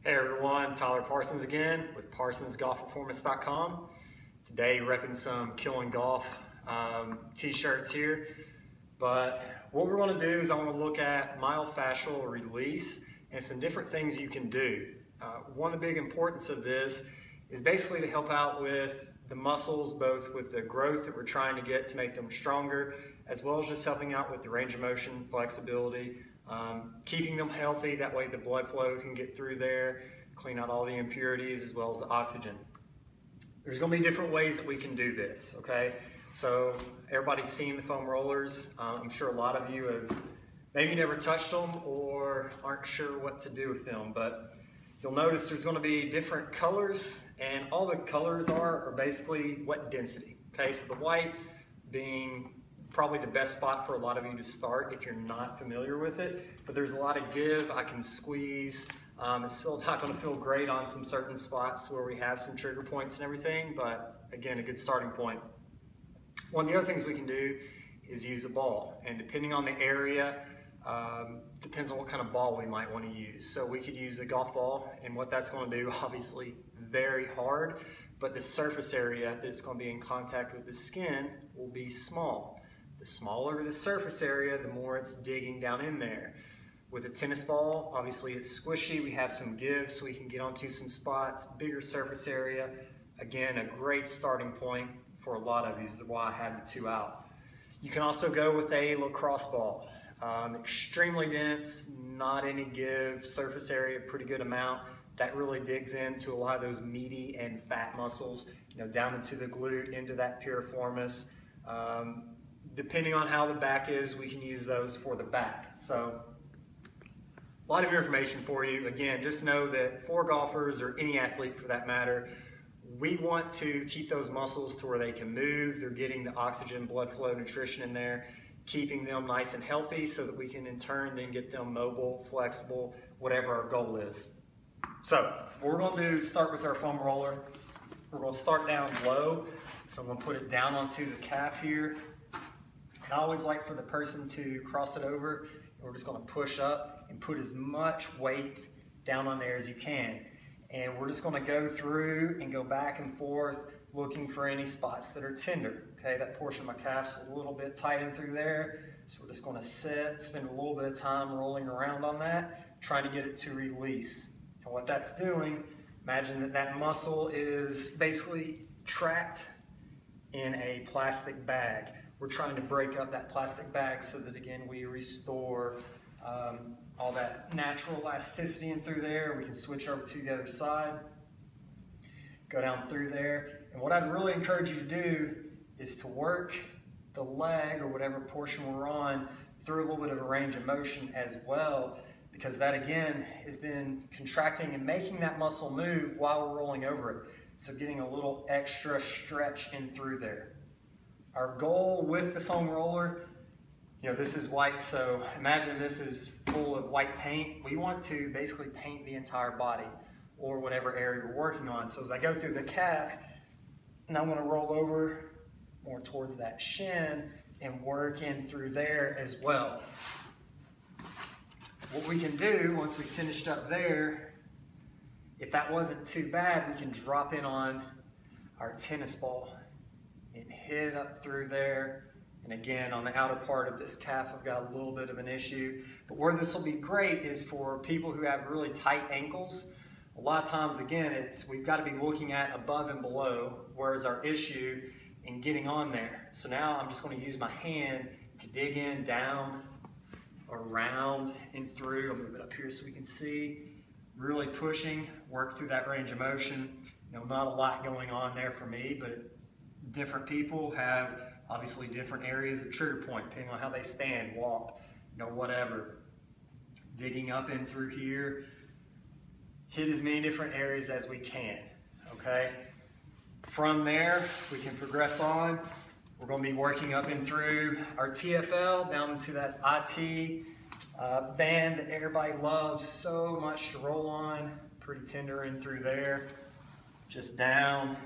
Hey everyone, Tyler Parsons again with ParsonsGolfPerformance.com. Today repping some Killing Golf t-shirts here. But what we're going to do is I want to look at myofascial release and some different things you can do. One of the big importance of this is basically to help out with the muscles, both with the growth that we're trying to get to make them stronger, as well as just helping out with the range of motion, flexibility, keeping them healthy. That way the blood flow can get through there, clean out all the impurities as well as the oxygen. There's going to be different ways that we can do this, okay? So everybody's seen the foam rollers. I'm sure a lot of you have maybe never touched them or aren't sure what to do with them, but you'll notice there's going to be different colors, and all the colors are basically wet density, okay? So the white being probably the best spot for a lot of you to start if you're not familiar with it, but there's a lot of give. I can squeeze. It's still not going to feel great on some certain spots where we have some trigger points and everything, but again, a good starting point. One of the other things we can do is use a ball, and depending on the area, depends on what kind of ball we might want to use. So we could use a golf ball, and what that's going to do, obviously very hard, but the surface area that it's going to be in contact with the skin will be small. The smaller the surface area, the more it's digging down in there. With a tennis ball, obviously it's squishy, we have some give so we can get onto some spots, bigger surface area. Again, a great starting point for a lot of these, is why I had the two out. You can also go with a lacrosse ball. Extremely dense, not any give, surface area, pretty good amount. That really digs into a lot of those meaty and fat muscles, down into the glute, into that piriformis. Depending on how the back is, we can use those for the back. So a lot of information for you. Again, just know that for golfers, or any athlete for that matter, we want to keep those muscles to where they can move. They're getting the oxygen, blood flow, nutrition in there, keeping them nice and healthy so that we can in turn then get them mobile, flexible, whatever our goal is. So what we're going to do is start with our foam roller. We're going to start down low. So I'm going to put it down onto the calf here. And I always like for the person to cross it over, and we're just going to push up and put as much weight down on there as you can. And we're just going to go through and go back and forth looking for any spots that are tender. Okay, that portion of my calf's a little bit tight in through there, so we're just going to sit, spend a little bit of time rolling around on that, trying to get it to release. And what that's doing, imagine that that muscle is basically trapped in a plastic bag. We're trying to break up that plastic bag so that, again, we restore all that natural elasticity in through there. We can switch over to the other side, go down through there. And what I'd really encourage you to do is to work the leg or whatever portion we're on through a little bit of a range of motion as well, because that, again, is then contracting and making that muscle move while we're rolling over it. So getting a little extra stretch in through there. Our goal with the foam roller, this is white, so imagine this is full of white paint. We want to basically paint the entire body or whatever area we're working on. So as I go through the calf, and I'm going to roll over more towards that shin and work in through there as well. What we can do once we finished up there, if that wasn't too bad, we can drop in on our tennis ball and hit up through there. And again, on the outer part of this calf, I've got a little bit of an issue. But where this will be great is for people who have really tight ankles. A lot of times, again, we've got to be looking at above and below, where's our issue, and getting on there. So now I'm just going to use my hand to dig in, down, around, and through. I'll move it up here so we can see. Really pushing, work through that range of motion. Not a lot going on there for me, but different people have obviously different areas of trigger point, depending on how they stand, walk, whatever. Digging up in through here, hit as many different areas as we can, okay? From there, we can progress on. We're going to be working up in through our TFL, down into that IT band that everybody loves so much to roll on. Pretty tender in through there, just down.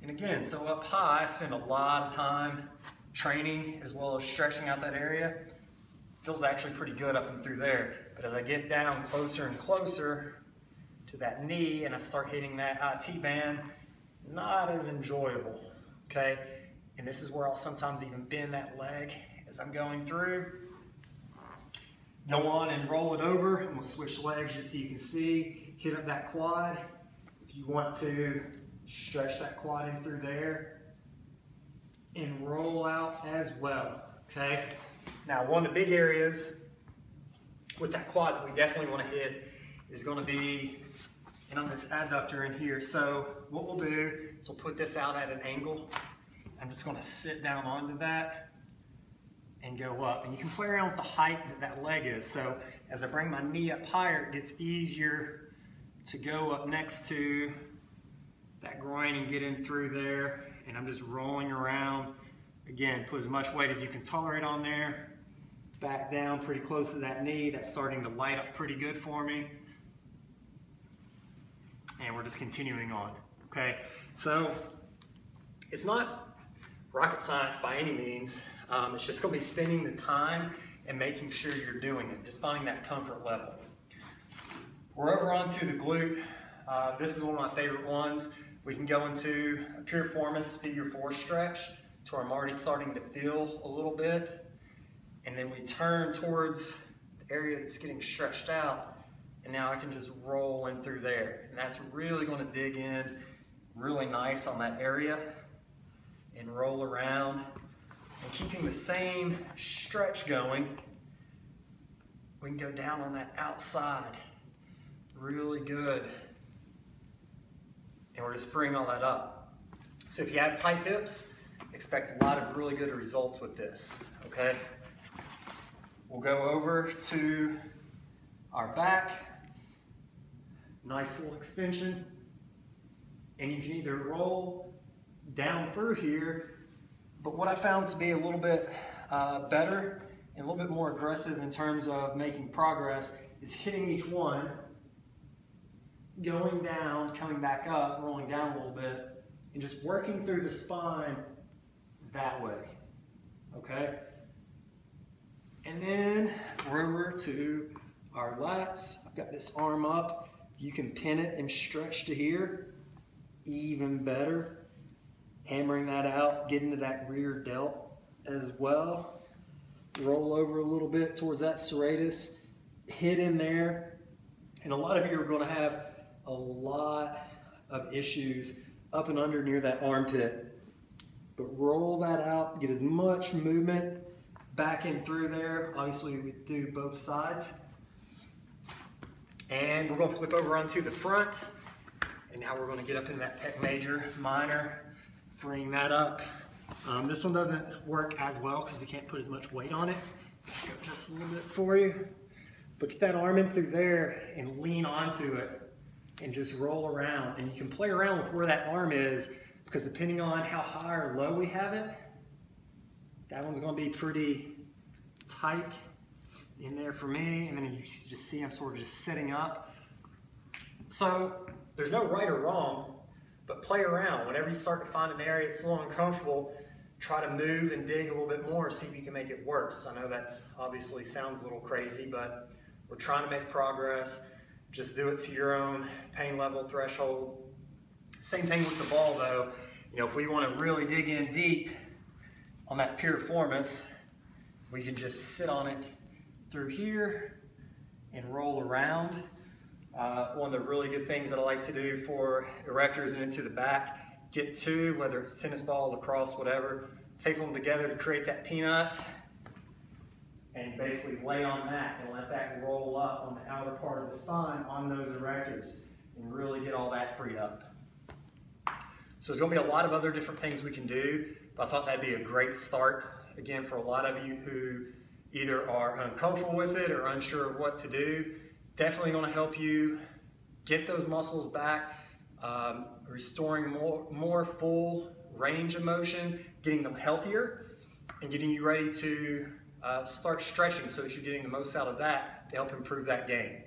And again, so up high, I spend a lot of time training as well as stretching out that area. Feels actually pretty good up and through there. But as I get down closer and closer to that knee and I start hitting that IT band, not as enjoyable, okay? And this is where I'll sometimes even bend that leg as I'm going through. Go on and roll it over, and we'll switch legs just so you can see. Hit up that quad. If you want to stretch that quad in through there and roll out as well, okay? Now, one of the big areas with that quad that we definitely want to hit is going to be on this adductor in here. So what we'll do is we'll put this out at an angle. I'm just going to sit down onto that and go up. And you can play around with the height that that leg is. So as I bring my knee up higher, it gets easier to go up next to that groin and get in through there. And I'm just rolling around. Again, put as much weight as you can tolerate on there. Back down pretty close to that knee. That's starting to light up pretty good for me. And we're just continuing on, okay? So it's not rocket science by any means. It's just gonna be spending the time and making sure you're doing it, just finding that comfort level. We're over onto the glute. This is one of my favorite ones. We can go into a Piriformis figure 4 stretch to where I'm already starting to feel a little bit. And then we turn towards the area that's getting stretched out, and now I can just roll in through there. And that's really going to dig in really nice on that area and roll around. And keeping the same stretch going, we can go down on that outside. Really good. And we're just freeing all that up. So if you have tight hips, expect a lot of really good results with this, okay? We'll go over to our back. Nice full extension. And you can either roll down through here, but what I found to be a little bit better and a little bit more aggressive in terms of making progress is hitting each one, going down, coming back up, rolling down a little bit, and just working through the spine that way, okay? And then we're over to our lats. I've got this arm up. You can pin it and stretch to here, even better. Hammering that out, get into that rear delt as well. Roll over a little bit towards that serratus, hit in there. And a lot of you are going to have a lot of issues up and under near that armpit. But roll that out, get as much movement back in through there. Obviously we do both sides. And we're going to flip over onto the front. And now we're going to get up into that pec major, minor, freeing that up. This one doesn't work as well because we can't put as much weight on it. Go just a little bit for you. But get that arm in through there and lean onto it and just roll around. And you can play around with where that arm is because depending on how high or low we have it, that one's going to be pretty tight in there for me. And then you just see I'm sort of just sitting up. So there's no right or wrong, but play around. Whenever you start to find an area that's a little uncomfortable, try to move and dig a little bit more, see if you can make it worse. I know that's obviously sounds a little crazy, but we're trying to make progress. Just do it to your own pain level threshold. Same thing with the ball though. You know, if we want to really dig in deep on that piriformis, we can just sit on it through here and roll around. One of the really good things that I like to do for erectors and into the back, get two, whether it's tennis ball, lacrosse, whatever, take them together to create that peanut and basically lay on that and let that roll up on the outer part of the spine on those erectors and really get all that freed up. So there's going to be a lot of other different things we can do, but I thought that'd be a great start, again, for a lot of you who either are uncomfortable with it or unsure of what to do. Definitely going to help you get those muscles back, restoring more full range of motion, getting them healthier, and getting you ready to start stretching so that you're getting the most out of that to help improve that game.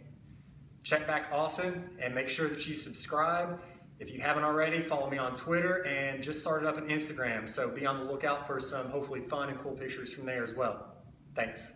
Check back often and make sure that you subscribe. If you haven't already, follow me on Twitter and just started up an Instagram, so be on the lookout for some hopefully fun and cool pictures from there as well. Thanks.